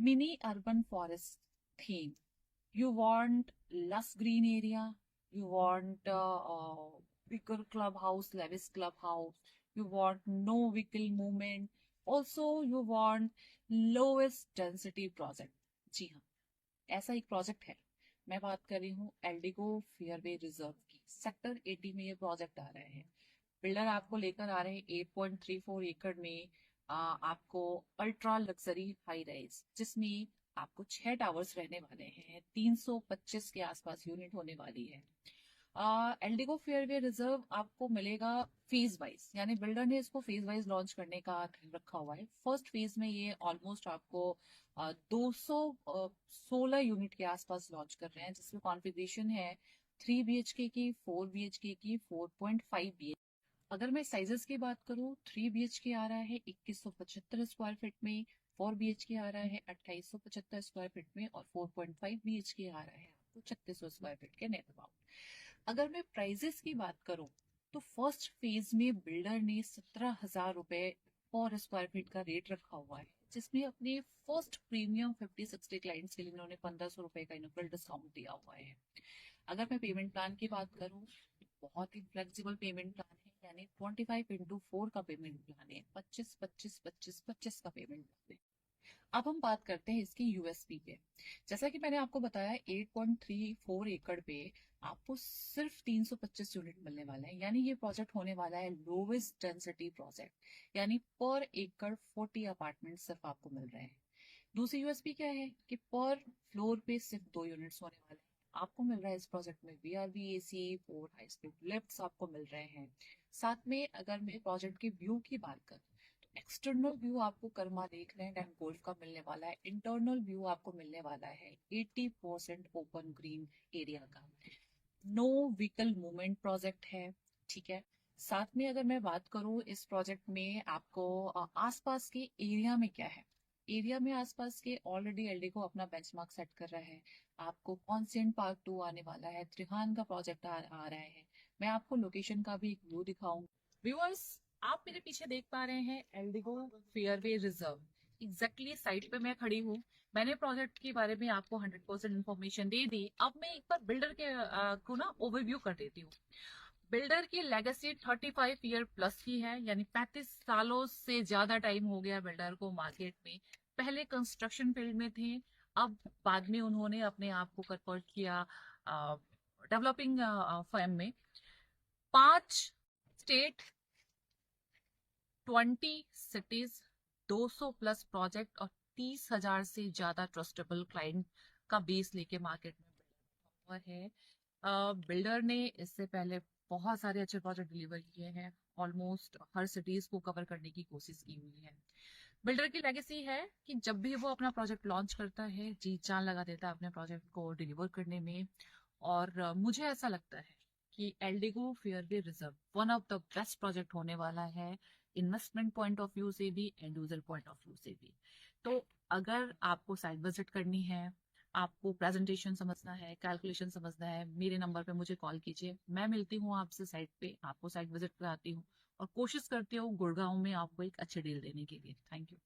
mini urban forest theme. You want less green area, you want bigger clubhouse, lavish clubhouse, you want no vehicle movement, also you want lowest density project. जी हाँ, ऐसा एक project है। मैं बात कर रही हूँ एल्डिगो फेयरवे रिजर्व की। सेक्टर 80 में ये प्रोजेक्ट आ रहे हैं। बिल्डर आपको लेकर आ रहे हैं 8.34 एकड़ में आपको अल्ट्रा लग्जरी हाई राइज, जिसमें आपको 6 टावर्स रहने वाले हैं, 325 के आसपास यूनिट होने वाली है। एल्डिगो फेयरवे रिजर्व आपको मिलेगा फेज वाइज, यानी बिल्डर ने इसको फेज वाइज लॉन्च करने का रखा हुआ है। फर्स्ट फेज में ये ऑलमोस्ट आपको 216 यूनिट के आसपास लॉन्च कर रहे हैं, जिसमें कॉन्फ़िगरेशन है 3 BHK की, 4 BHK की, 4.5 BHK। अगर मैं साइजेस की बात करूं, 3 BHK आ रहा है 2175 स्क्वायर फीट में, 4 BHK आ रहा है 2875 स्क्वायर फीट में, और 4.5 BHK आ रहा है आपको 3600 स्क्वायर फीट के नियर अबाउट। अगर मैं प्राइजेस की बात करूं, तो फर्स्ट फेज में बिल्डर ने 17,000 रुपए पर स्क्वायर फीट का रेट रखा हुआ है, जिसमें अपने फर्स्ट प्रीमियम 50-60 क्लाइंट्स के लिए इन्होंने 1500 रुपए का इनिशियल डिस्काउंट दिया हुआ है। अगर मैं पेमेंट प्लान की बात करूं, बहुत ही फ्लेक्सिबल पेमेंट प्लान है, यानी 25x4 का पेमेंट प्लान है, 25-25-25-25 का पेमेंट प्लान है। अब हम बात करते हैं इसकी यूएसपी पे। जैसा कि मैंने आपको बताया, 8.34 एकड़ पे आपको सिर्फ 325 यूनिट मिलने वाला है, यानी ये प्रोजेक्ट होने वाला है लोवेस्ट डेंसिटी प्रोजेक्ट, यानी पर एकड़ 40 अपार्टमेंट सिर्फ आपको मिल रहे हैं। दूसरी यूएसपी क्या है कि पर फ्लोर पे सिर्फ 2 यूनिट्स होने वाले हैं। आपको मिल रहा है इस प्रोजेक्ट में VRV AC, 4 high speed lifts आपको मिल रहे हैं। साथ में अगर मैं प्रोजेक्ट के व्यू की बात करूं, तो एक्सटर्नल व्यू आपको Karma lake land and golf का मिलने वाला है। इंटरनल व्यू आपको मिलने वाला है 80% ओपन ग्रीन एरिया का। नो व्हीकल मूवमेंट प्रोजेक्ट है, ठीक है। साथ में अगर मैं बात करूं इस प्रोजेक्ट में आपको आसपास के एरिया में क्या है, एरिया में आसपास के ऑलरेडी एलडी को अपना बेंचमार्क सेट कर रहा है। आपको कॉन्सेंट पार्क 2 आने वाला है, त्रिहान का प्रोजेक्ट आ रहा है। मैं आपको लोकेशन का भी एक व्यू दिखाऊंगा। व्यूअर्स, आप मेरे पीछे देख पा रहे हैं एल्डिगो फेयरवे रिजर्व। एग्जैक्टली साइट पे मैं खड़ी हूँ। मैंने प्रोजेक्ट के बारे में आपको 100% इन्फॉर्मेशन दे दी। अब मैं एक बार बिल्डर के को ना ओवरव्यू कर देती हूँ। बिल्डर की लेगेसी 35 ईयर प्लस की है, यानी 35 सालों से ज्यादा टाइम हो गया बिल्डर को मार्केट में। पहले कंस्ट्रक्शन फील्ड में थे, अब बाद में उन्होंने अपने आप को कन्वर्ट किया डेवलपिंग फर्म में। 5 स्टेट, 20 सिटीज, 200 प्लस प्रोजेक्ट और 30,000 से ज्यादा ट्रस्टेबल क्लाइंट का बेस लेके मार्केट में हुआ है। बिल्डर ने इससे पहले बहुत सारे अच्छे प्रोजेक्ट डिलीवर किए हैं, ऑलमोस्ट हर सिटीज को कवर करने की कोशिश की हुई है। बिल्डर की लेगेसी है कि जब भी वो अपना प्रोजेक्ट लॉन्च करता है, जी जान लगा देता है अपने प्रोजेक्ट को डिलीवर करने में। और मुझे ऐसा लगता है कि Eldeco fairway reserve one of the best project होने वाला है, इन्वेस्टमेंट पॉइंट ऑफ व्यू से भी, and user point of view से भी। तो अगर आपको साइट विजिट करनी है, आपको प्रेजेंटेशन समझना है, कैलकुलेशन समझना है, मेरे नंबर पे मुझे कॉल कीजिए। मैं मिलती हूँ आपसे साइट पे, आपको साइट विजिट कराती हूँ और कोशिश करती हूँ गुड़गांव में आपको एक अच्छी डील देने के लिए। Thank you.